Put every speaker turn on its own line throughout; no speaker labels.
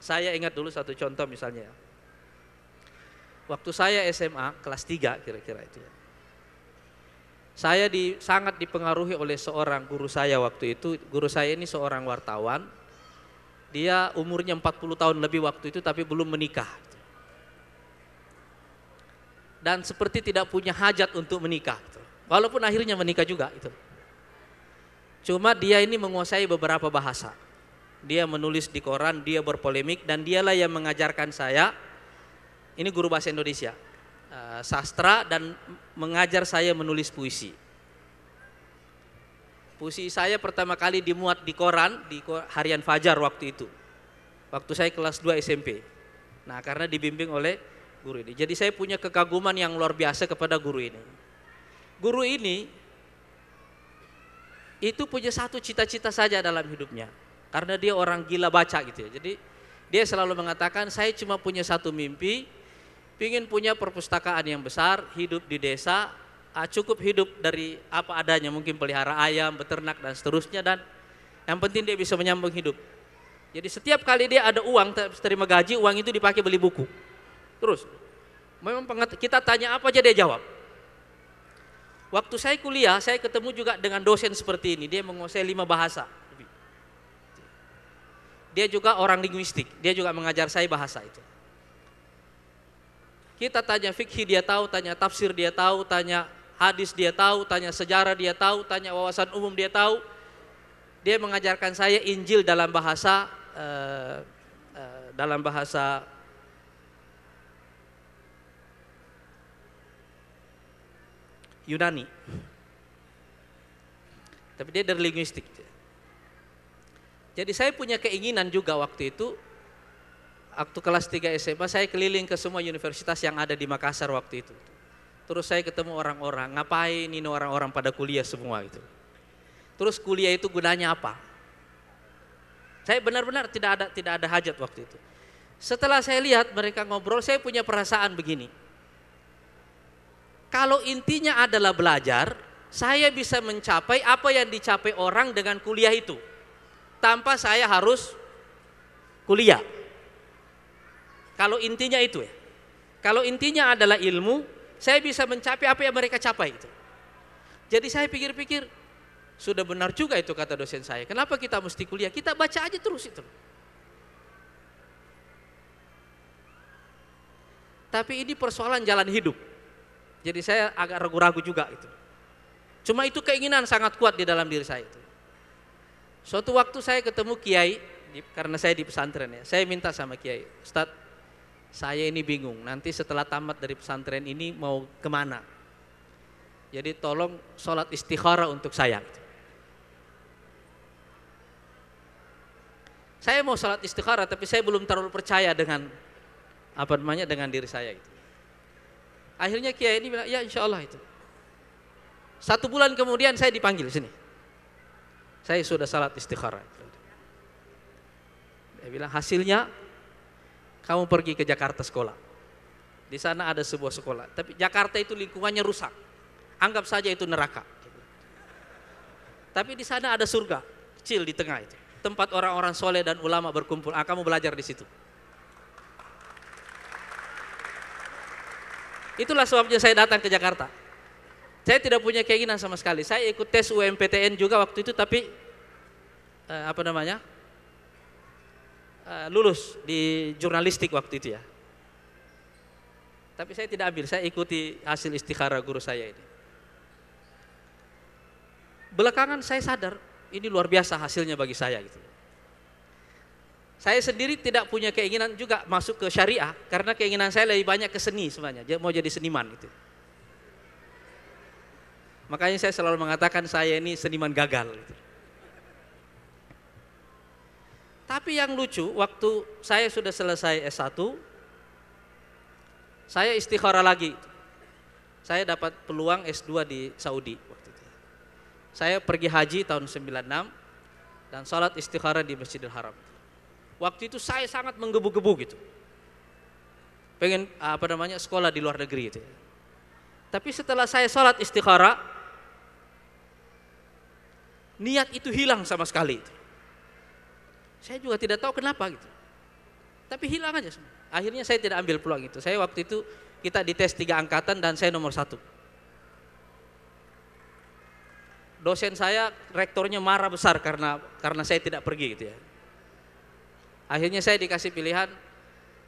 Saya ingat dulu satu contoh misalnya. Waktu saya SMA kelas 3 kira-kira itu ya. Saya sangat dipengaruhi oleh seorang guru saya waktu itu. Guru saya ini seorang wartawan. Dia umurnya 40 tahun lebih waktu itu tapi belum menikah. Dan seperti tidak punya hajat untuk menikah. Walaupun akhirnya menikah juga itu. Cuma dia ini menguasai beberapa bahasa. Dia menulis di koran, dia berpolemik, dan dialah yang mengajarkan saya, ini guru bahasa Indonesia, sastra, dan mengajar saya menulis puisi. Puisi saya pertama kali dimuat di koran, di Harian Fajar waktu itu. Waktu saya kelas 2 SMP. Nah, karena dibimbing oleh guru ini. Jadi saya punya kekaguman yang luar biasa kepada guru ini. Guru ini itu punya satu cita-cita saja dalam hidupnya. Karena dia orang gila baca gitu ya. Jadi dia selalu mengatakan, saya cuma punya satu mimpi, pingin punya perpustakaan yang besar, hidup di desa, cukup hidup dari apa adanya, mungkin pelihara ayam, beternak dan seterusnya, dan yang penting dia bisa menyambung hidup. Jadi setiap kali dia ada uang, terima gaji, uang itu dipakai beli buku. Terus, memang kita tanya apa aja dia jawab. Waktu saya kuliah, saya ketemu juga dengan dosen seperti ini, dia menguasai 5 bahasa. Dia juga orang linguistik, dia juga mengajar saya bahasa itu. Kita tanya fikih dia tahu, tanya tafsir dia tahu, tanya hadis dia tahu, tanya sejarah dia tahu, tanya wawasan umum dia tahu. Dia mengajarkan saya Injil dalam bahasa Yunani. Tapi dia dari linguistik. Jadi saya punya keinginan juga waktu itu, waktu kelas 3 SMA saya keliling ke semua universitas yang ada di Makassar waktu itu. Terus saya ketemu orang-orang, ngapain ini orang-orang pada kuliah semua itu. Terus kuliah itu gunanya apa? Saya benar-benar tidak ada hajat waktu itu. Setelah saya lihat mereka ngobrol, saya punya perasaan begini. Kalau intinya adalah belajar, saya bisa mencapai apa yang dicapai orang dengan kuliah itu. Tanpa saya harus kuliah. Kalau intinya itu ya. Kalau intinya adalah ilmu, saya bisa mencapai apa yang mereka capai itu. Jadi saya pikir-pikir, sudah benar juga itu kata dosen saya. Kenapa kita mesti kuliah? Kita baca aja terus itu. Tapi ini persoalan jalan hidup. Jadi saya agak ragu-ragu juga itu. Cuma itu keinginan sangat kuat di dalam diri saya itu. Suatu waktu saya ketemu kiai, karena saya di pesantren ya. Saya minta sama kiai, Ustadz, saya ini bingung. Nanti setelah tamat dari pesantren ini mau kemana? Jadi tolong sholat istikharah untuk saya. Saya mau sholat istikharah, tapi saya belum terlalu percaya dengan dengan diri saya itu. Akhirnya kiai ini bilang, ya insya Allah itu. 1 bulan kemudian saya dipanggil sini. Saya sudah salat istikharah. Dia bilang hasilnya kamu pergi ke Jakarta sekolah. Di sana ada sebuah sekolah. Tapi Jakarta itu lingkungannya rusak. Anggap saja itu neraka. Tapi di sana ada surga kecil di tengah itu. Tempat orang-orang soleh dan ulama berkumpul. Kamu belajar di situ. Itulah sebabnya saya datang ke Jakarta. Saya tidak punya keinginan sama sekali. Saya ikut tes UMPTN juga waktu itu, tapi lulus di jurnalistik waktu itu ya. Tapi saya tidak ambil, saya ikuti hasil istikharah guru saya ini. Belakangan saya sadar, ini luar biasa hasilnya bagi saya gitu. Saya sendiri tidak punya keinginan juga masuk ke syariah, karena keinginan saya lebih banyak ke seni sebenarnya, mau jadi seniman gitu. Makanya saya selalu mengatakan saya ini seniman gagal gitu. Tapi yang lucu, waktu saya sudah selesai S1, saya istikharah lagi. Saya dapat peluang S2 di Saudi waktu itu. Saya pergi haji tahun 96 dan salat istikharah di Masjidil Haram. Waktu itu saya sangat menggebu-gebu gitu. Pengen sekolah di luar negeri gitu. Tapi setelah saya salat istikharah, niat itu hilang sama sekali. Saya juga tidak tahu kenapa gitu. Tapi hilang aja semua. Akhirnya saya tidak ambil peluang itu. Saya waktu itu kita dites 3 angkatan dan saya nomor 1. Dosen saya, rektornya marah besar karena saya tidak pergi gitu ya. Akhirnya saya dikasih pilihan,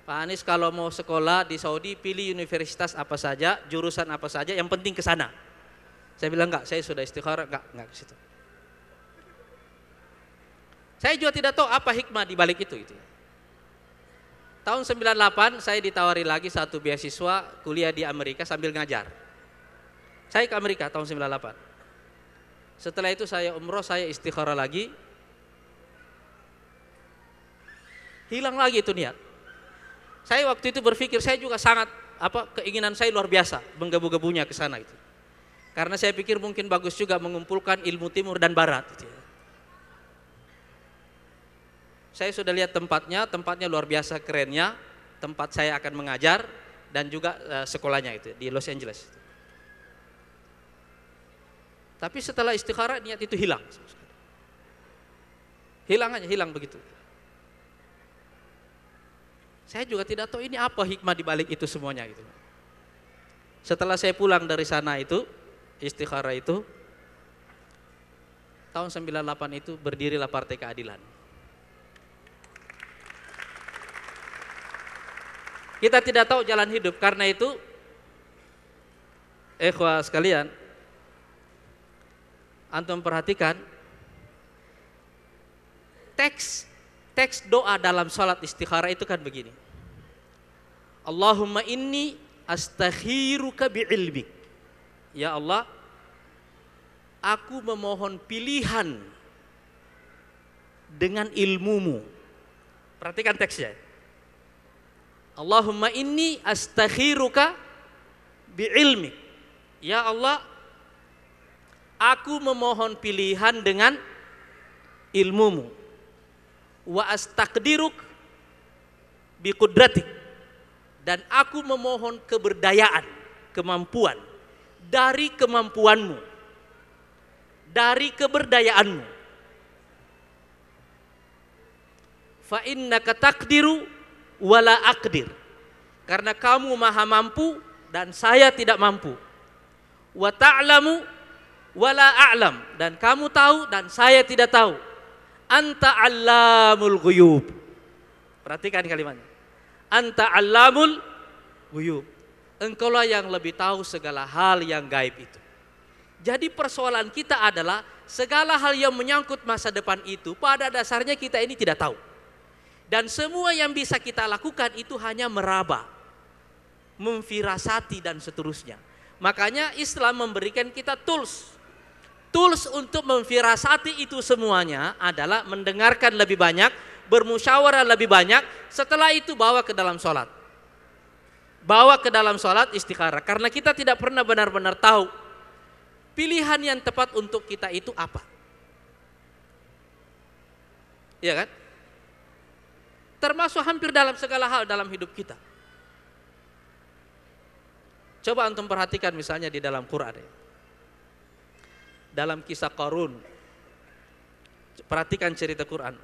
Pak Anies kalau mau sekolah di Saudi pilih universitas apa saja, jurusan apa saja, yang penting ke sana. Saya bilang enggak, saya sudah istikharah, enggak ke situ. Saya juga tidak tahu apa hikmah di balik itu gitu ya. Tahun 98 saya ditawari lagi satu beasiswa kuliah di Amerika sambil ngajar. Saya ke Amerika tahun 98. Setelah itu saya umroh, saya istikharah lagi. Hilang lagi itu niat. Saya waktu itu berpikir saya juga sangat keinginan saya luar biasa menggebu-gebunya ke sana itu. Karena saya pikir mungkin bagus juga mengumpulkan ilmu timur dan barat gitu ya. Saya sudah lihat tempatnya luar biasa kerennya, tempat saya akan mengajar dan juga sekolahnya itu di Los Angeles. Tapi setelah istikharah niat itu hilang. Hilang begitu. Saya juga tidak tahu ini apa hikmah di balik itu semuanya gitu. Setelah saya pulang dari sana itu, istikharah itu, tahun 98 itu berdirilah Partai Keadilan. Kita tidak tahu jalan hidup, karena itu ikhwah sekalian, antum perhatikan teks doa dalam salat istikharah itu kan begini. Allahumma inni astakhiruka bi'ilmik. Ya Allah, aku memohon pilihan dengan ilmumu. Perhatikan teksnya. Allahumma inni astakhiruka bi'ilmik. Ya Allah, aku memohon pilihan dengan ilmumu. Wa astaqdiruk biqudratik. Dan aku memohon keberdayaan, kemampuan dari kemampuanmu, dari keberdayaanmu. Fa innaka taqdiru wala aqdir. Karena kamu maha mampu dan saya tidak mampu. Wa ta'lamu wala a'lam. Dan kamu tahu dan saya tidak tahu. Anta allamul ghuyub. Perhatikan kalimatnya. Anta allamul ghuyub. Engkaulah yang lebih tahu segala hal yang gaib itu. Jadi persoalan kita adalah segala hal yang menyangkut masa depan itu pada dasarnya kita ini tidak tahu. Dan semua yang bisa kita lakukan itu hanya meraba, memfirasati dan seterusnya. Makanya Islam memberikan kita tools untuk memfirasati itu semuanya adalah mendengarkan lebih banyak, bermusyawarah lebih banyak, setelah itu bawa ke dalam sholat. Bawa ke dalam sholat istikharah. Karena kita tidak pernah benar-benar tahu pilihan yang tepat untuk kita itu apa. Iya kan? Termasuk hampir dalam segala hal dalam hidup kita. Coba antum perhatikan misalnya di dalam Quran. Dalam kisah Qarun. Perhatikan cerita Quran.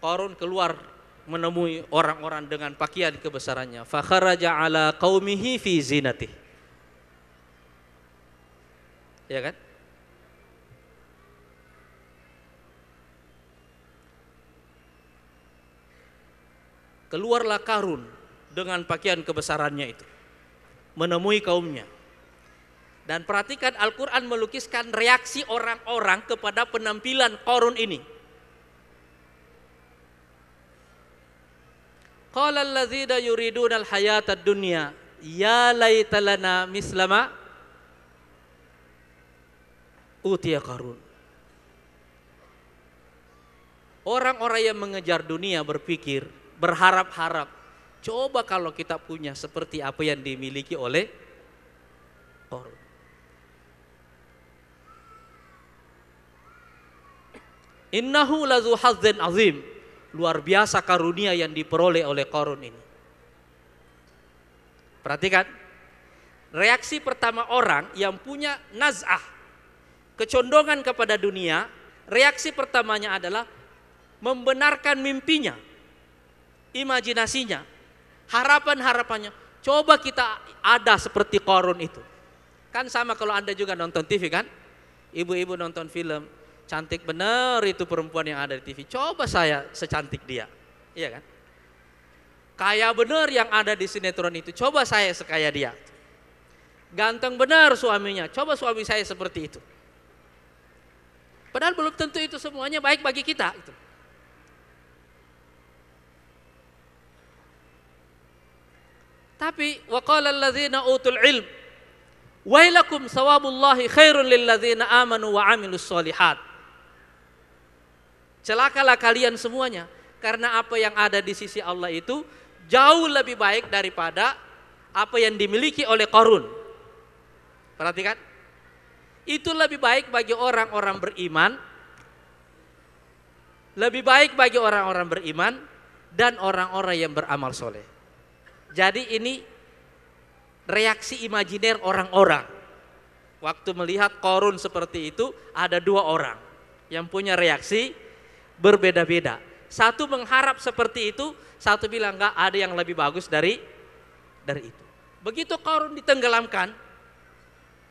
Qarun keluar menemui orang-orang dengan pakaian kebesarannya. Fa kharaja ala qaumihi fi zinatih. Ya kan? Keluarlah Qarun dengan pakaian kebesarannya itu menemui kaumnya. Dan perhatikan Al-Quran melukiskan reaksi orang-orang kepada penampilan Qarun ini. Qala alladzina yuriduna al-hayata ad-dunya ya laita lana mislama utiya Qarun. Orang-orang yang mengejar dunia berpikir, berharap-harap, coba kalau kita punya seperti apa yang dimiliki oleh Qarun. Innahu lazu hazzin azim. Luar biasa karunia yang diperoleh oleh Qarun ini. Perhatikan, reaksi pertama orang yang punya naz'ah, kecondongan kepada dunia, reaksi pertamanya adalah membenarkan mimpinya. imajinasinya, harapan-harapannya. Coba kita ada seperti Qarun itu. Kan sama kalau Anda juga nonton TV kan? Ibu-ibu nonton film, cantik benar itu perempuan yang ada di TV. Coba saya secantik dia. Iya kan? Kaya benar yang ada di sinetron itu. Coba saya sekaya dia. Ganteng benar suaminya. Coba suami saya seperti itu. Padahal belum tentu itu semuanya baik bagi kita. Tapi waqala alladzina utul ilm wailakum sawabullahi khairun lilladzina amanu wa amilus solihat. Celakalah kalian semuanya, karena apa yang ada di sisi Allah itu jauh lebih baik daripada apa yang dimiliki oleh Qarun. Perhatikan, itu lebih baik bagi orang-orang beriman, lebih baik bagi orang-orang beriman dan orang-orang yang beramal soleh. Jadi ini reaksi imajiner orang-orang. Waktu melihat Qarun seperti itu, ada dua orang yang punya reaksi berbeda-beda. Satu mengharap seperti itu, satu bilang enggak, ada yang lebih bagus dari itu. Begitu Qarun ditenggelamkan,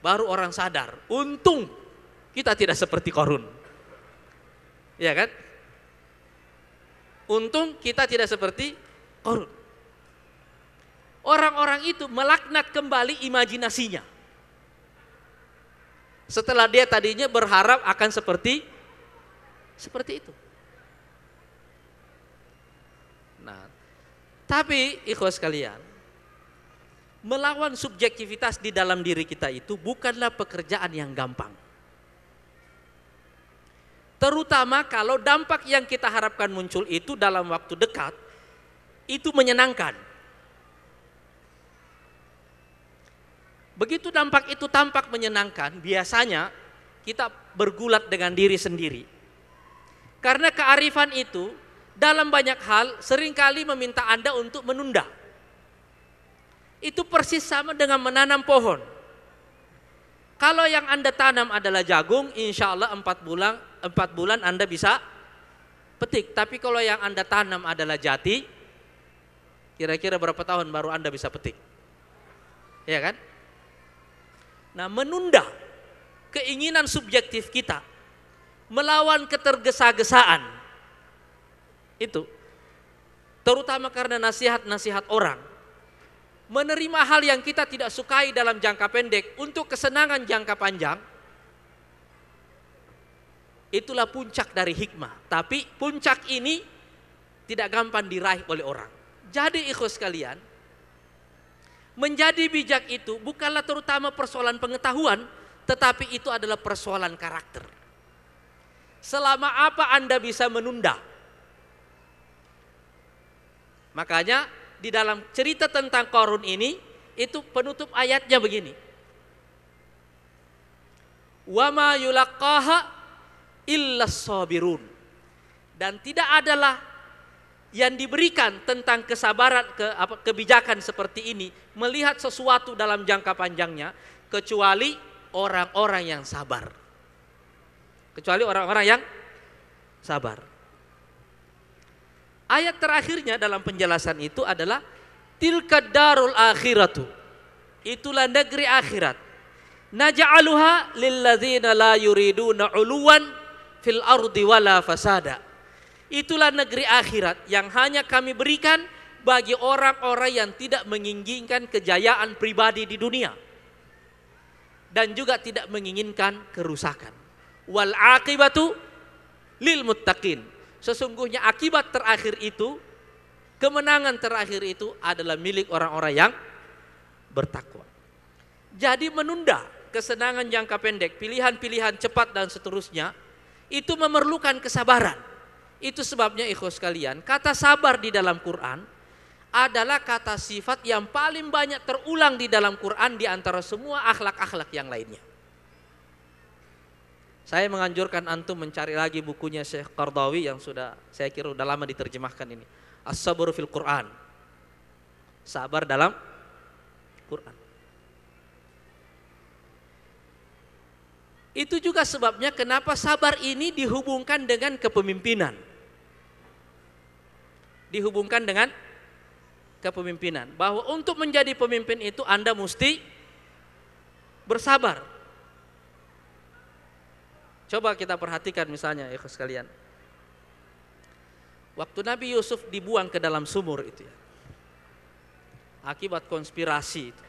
baru orang sadar, untung kita tidak seperti Qarun. Ya kan? Untung kita tidak seperti Qarun. Orang-orang itu melaknat kembali imajinasinya. Setelah dia tadinya berharap akan seperti itu. Nah, tapi ikhwas sekalian, melawan subjektivitas di dalam diri kita itu bukanlah pekerjaan yang gampang. Terutama kalau dampak yang kita harapkan muncul itu dalam waktu dekat, itu menyenangkan. Begitu dampak itu tampak menyenangkan, biasanya kita bergulat dengan diri sendiri. Karena kearifan itu dalam banyak hal seringkali meminta Anda untuk menunda. Itu persis sama dengan menanam pohon. Kalau yang Anda tanam adalah jagung, insya Allah 4 bulan Anda bisa petik. Tapi kalau yang Anda tanam adalah jati, kira-kira berapa tahun baru Anda bisa petik? Ya kan? Nah, menunda keinginan subjektif kita, melawan ketergesa-gesaan itu, terutama karena nasihat-nasihat orang, menerima hal yang kita tidak sukai dalam jangka pendek untuk kesenangan jangka panjang, itulah puncak dari hikmah. Tapi puncak ini tidak gampang diraih oleh orang. Jadi ikhwas sekalian, menjadi bijak itu bukanlah terutama persoalan pengetahuan, tetapi itu adalah persoalan karakter. Selama apa Anda bisa menunda? Makanya di dalam cerita tentang Qarun ini, itu penutup ayatnya begini. Wa ma yulaqqaha illas sabirun. Dan tidak adalah yang diberikan tentang kesabaran, kebijakan seperti ini, melihat sesuatu dalam jangka panjangnya, kecuali orang-orang yang sabar. Kecuali orang-orang yang sabar. Ayat terakhirnya dalam penjelasan itu adalah tilka darul akhiratu. Itulah negeri akhirat. Naj'aluha lilladzina la yuriduna 'uluwan fil ardi wala fasada. Itulah negeri akhirat yang hanya kami berikan bagi orang-orang yang tidak menginginkan kejayaan pribadi di dunia dan juga tidak menginginkan kerusakan. Wal aqibatu lil muttaqin. Sesungguhnya akibat terakhir itu, kemenangan terakhir itu adalah milik orang-orang yang bertakwa. Jadi menunda kesenangan jangka pendek, pilihan-pilihan cepat dan seterusnya, itu memerlukan kesabaran. Itu sebabnya ikhwas sekalian, kata sabar di dalam Quran adalah kata sifat yang paling banyak terulang di dalam Quran di antara semua akhlak-akhlak yang lainnya. Saya menganjurkan antum mencari lagi bukunya Syekh Qardawi yang sudah saya kira sudah lama diterjemahkan ini. As-sabru fil Quran. Sabar dalam Quran. Itu juga sebabnya kenapa sabar ini dihubungkan dengan kepemimpinan. dihubungkan dengan kepemimpinan. Bahwa untuk menjadi pemimpin itu Anda mesti bersabar. Coba kita perhatikan misalnya ya sekalian. Waktu Nabi Yusuf dibuang ke dalam sumur itu ya, akibat konspirasi itu.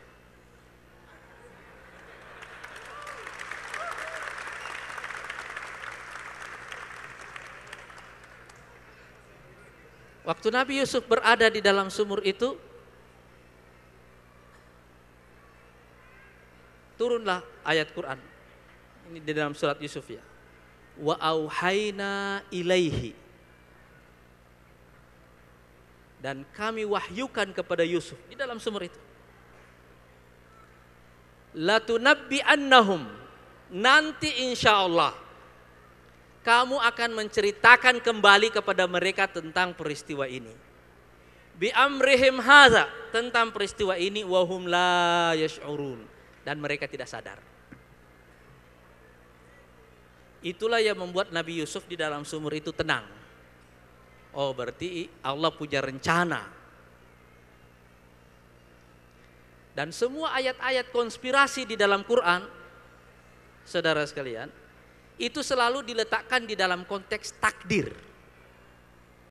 Waktu Nabi Yusuf berada di dalam sumur itu, turunlah ayat Quran. Ini di dalam surat Yusuf ya. Wa auhayna ilaihi. Dan kami wahyukan kepada Yusuf di dalam sumur itu. Latunabbi annahum. Nanti insya Allah kamu akan menceritakan kembali kepada mereka tentang peristiwa ini. Bi amrihim hadza, tentang peristiwa ini, wahum la yash'urun, dan mereka tidak sadar. Itulah yang membuat Nabi Yusuf di dalam sumur itu tenang. Oh, berarti Allah punya rencana. Dan semua ayat-ayat konspirasi di dalam Quran, saudara sekalian, itu selalu diletakkan di dalam konteks takdir.